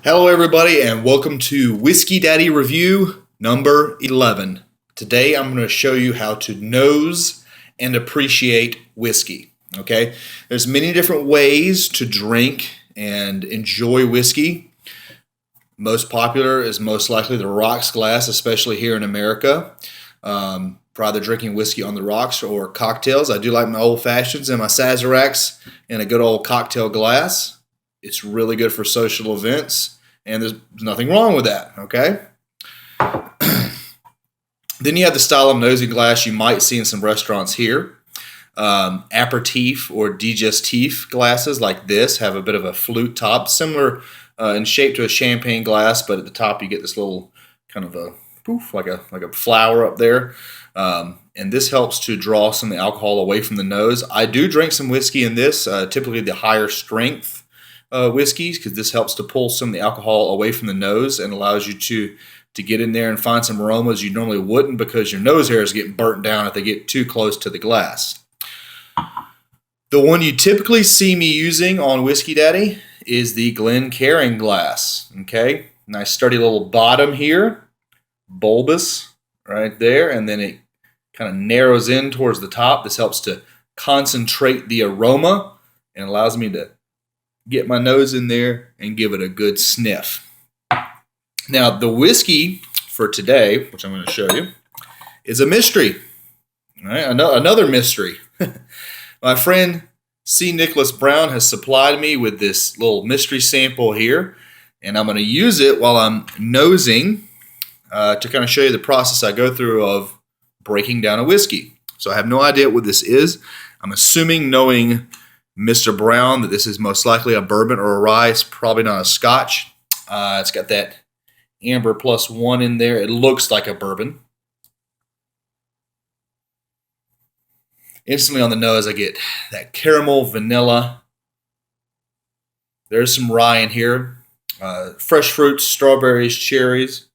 Hello, everybody, and welcome to Whisky Daddy Review number 11. Today, I'm going to show you how to nose and appreciate whiskey. Okay, there's many different ways to drink and enjoy whiskey. Most popular is most likely the rocks glass, especially here in America. For either drinking whiskey on the rocks or cocktails. I do like my old fashions and my Sazeracs in a good old cocktail glass. It's really good for social events, and there's nothing wrong with that, okay? Then you have the style of nosy glass you might see in some restaurants here. Aperitif or digestif glasses like this have a bit of a flute top, similar in shape to a champagne glass, but at the top you get this little kind of a poof, like a flower up there. And this helps to draw some of the alcohol away from the nose. I do drink some whiskey in this, typically the higher strength whiskeys, because this helps to pull some of the alcohol away from the nose and allows you to get in there and find some aromas you normally wouldn't, because your nose hairs get burnt down if they get too close to the glass. The one you typically see me using on Whisky Daddy is the Glencairn glass. Okay, nice sturdy little bottom here, bulbous right there, and then it kind of narrows in towards the top. This helps to concentrate the aroma and allows me to get my nose in there and give it a good sniff. Now, the whiskey for today, which I'm going to show you, is a mystery. All right, another mystery. My friend C. Nicholas Brown has supplied me with this little mystery sample here, and I'm going to use it while I'm nosing to kind of show you the process I go through of breaking down a whiskey. So I have no idea what this is. I'm assuming, knowing Mr. Brown, that this is most likely a bourbon or a rye. It's probably not a scotch. It's got that amber +1 in there. It looks like a bourbon. Instantly on the nose, I get that caramel, vanilla. There's some rye in here. Fresh fruits, strawberries, cherries.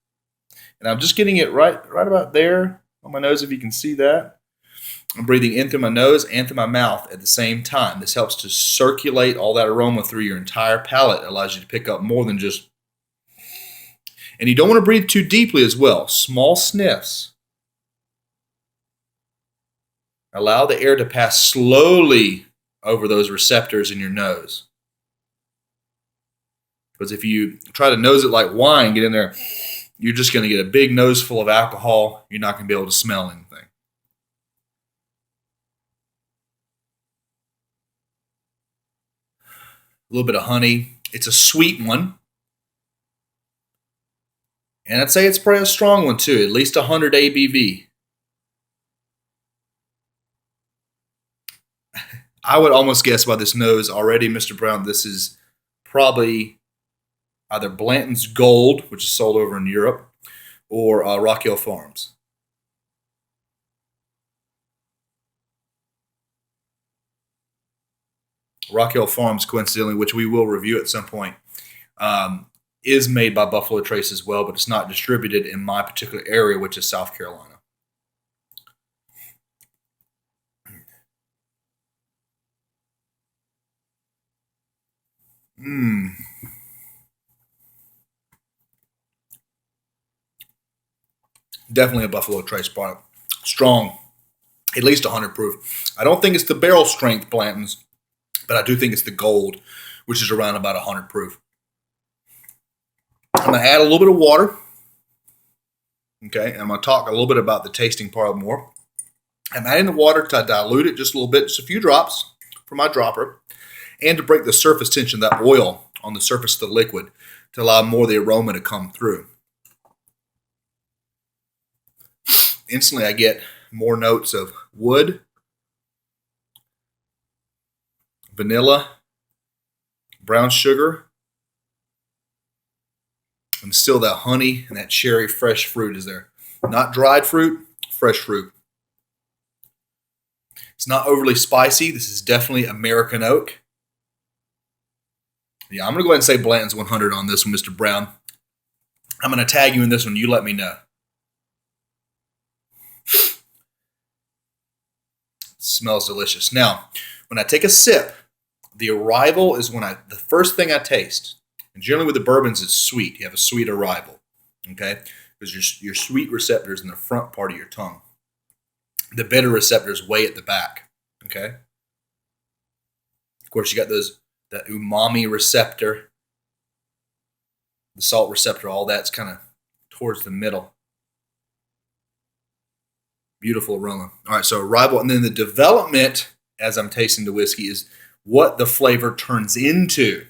And I'm just getting it right about there on my nose, if you can see that. I'm breathing in through my nose and through my mouth at the same time. This helps to circulate all that aroma through your entire palate. It allows you to pick up more than just... And you don't want to breathe too deeply as well. Small sniffs. Allow the air to pass slowly over those receptors in your nose. Because if you try to nose it like wine, get in there, you're just going to get a big nose full of alcohol. You're not going to be able to smell anything. A little bit of honey. It's a sweet one. And I'd say it's probably a strong one too, at least 100 ABV. I would almost guess by this nose already, Mr. Brown, this is probably either Blanton's Gold, which is sold over in Europe, or Rock Hill Farms. Rock Hill Farms, coincidentally, which we will review at some point, is made by Buffalo Trace as well, but it's not distributed in my particular area, which is South Carolina. Definitely a Buffalo Trace product. Strong, at least 100 proof. I don't think it's the barrel strength Blanton's, but I do think it's the Gold, which is around about 100 proof. I'm going to add a little bit of water. Okay, and I'm going to talk a little bit about the tasting part more. I'm adding the water to dilute it just a little bit, just a few drops for my dropper, and to break the surface tension of that oil on the surface of the liquid to allow more of the aroma to come through. Instantly, I get more notes of wood, vanilla, brown sugar, and still that honey and that cherry fresh fruit is there. Not dried fruit, fresh fruit. It's not overly spicy. This is definitely American oak. Yeah, I'm going to go ahead and say Blanton's 100 on this one, Mr. Brown. I'm going to tag you in this one. You let me know. It smells delicious. Now, when I take a sip, the arrival is when the first thing I taste And generally with the bourbons, it's sweet. You have a sweet arrival, okay? Because your sweet receptor is in the front part of your tongue. The bitter receptor is way at the back, okay? Of course, you got that umami receptor, the salt receptor, all that's kind of towards the middle. Beautiful aroma. All right, so arrival, and then the development as I'm tasting the whiskey is what the flavor turns into.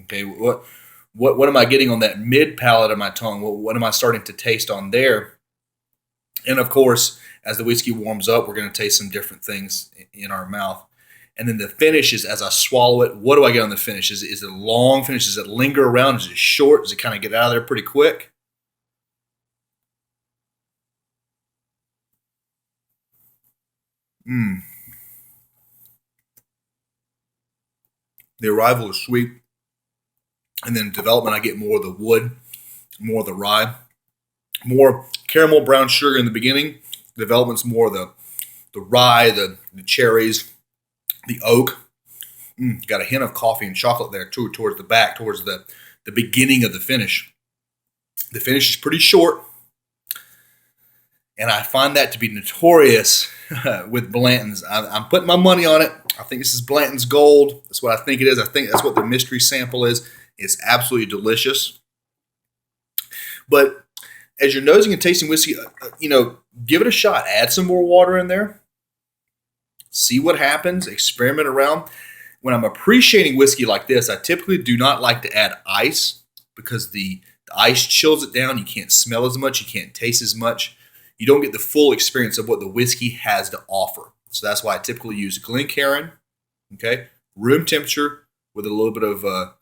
Okay, what am I getting on that mid palate of my tongue? What am I starting to taste on there? And of course, as the whiskey warms up, we're going to taste some different things in our mouth. And then the finish is as I swallow it, what do I get on the finish? Is it a long finish? Does it linger around? Is it short? Does it kind of get out of there pretty quick? The arrival is sweet. And then development, I get more of the wood, more of the rye, more caramel brown sugar in the beginning. Development's more of the rye, the cherries, the oak. Got a hint of coffee and chocolate there too, towards the back, towards the beginning of the finish. The finish is pretty short, and I find that to be notorious with Blanton's. I'm putting my money on it. I think this is Blanton's Gold. That's what I think it is. I think that's what the mystery sample is. It's absolutely delicious. But as you're nosing and tasting whiskey, give it a shot. Add some more water in there. See what happens. Experiment around. When I'm appreciating whiskey like this, I typically do not like to add ice because the ice chills it down. You can't smell as much. You can't taste as much. You don't get the full experience of what the whiskey has to offer. So that's why I typically use Glencairn, okay, room temperature with a little bit of,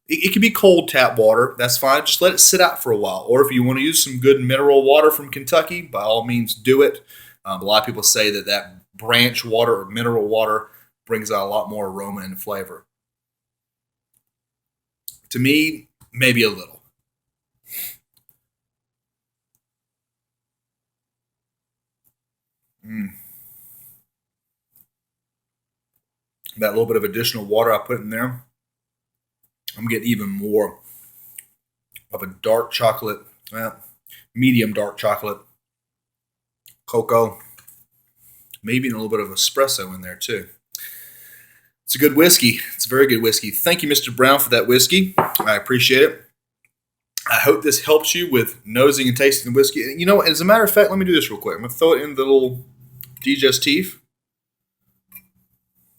it can be cold tap water. That's fine. Just let it sit out for a while. Or if you want to use some good mineral water from Kentucky, by all means do it. A lot of people say that branch water or mineral water brings out a lot more aroma and flavor. To me, maybe a little. That little bit of additional water I put in there, I'm getting even more of a dark chocolate, medium dark chocolate, cocoa, maybe a little bit of espresso in there too. It's a good whiskey. It's a very good whiskey. Thank you, Mr. Brown, for that whiskey. I appreciate it. I hope this helps you with nosing and tasting the whiskey. As a matter of fact, let me do this real quick. I'm going to throw it in the little digestif.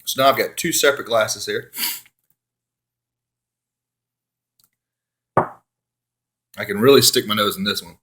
So now I've got two separate glasses here. I can really stick my nose in this one.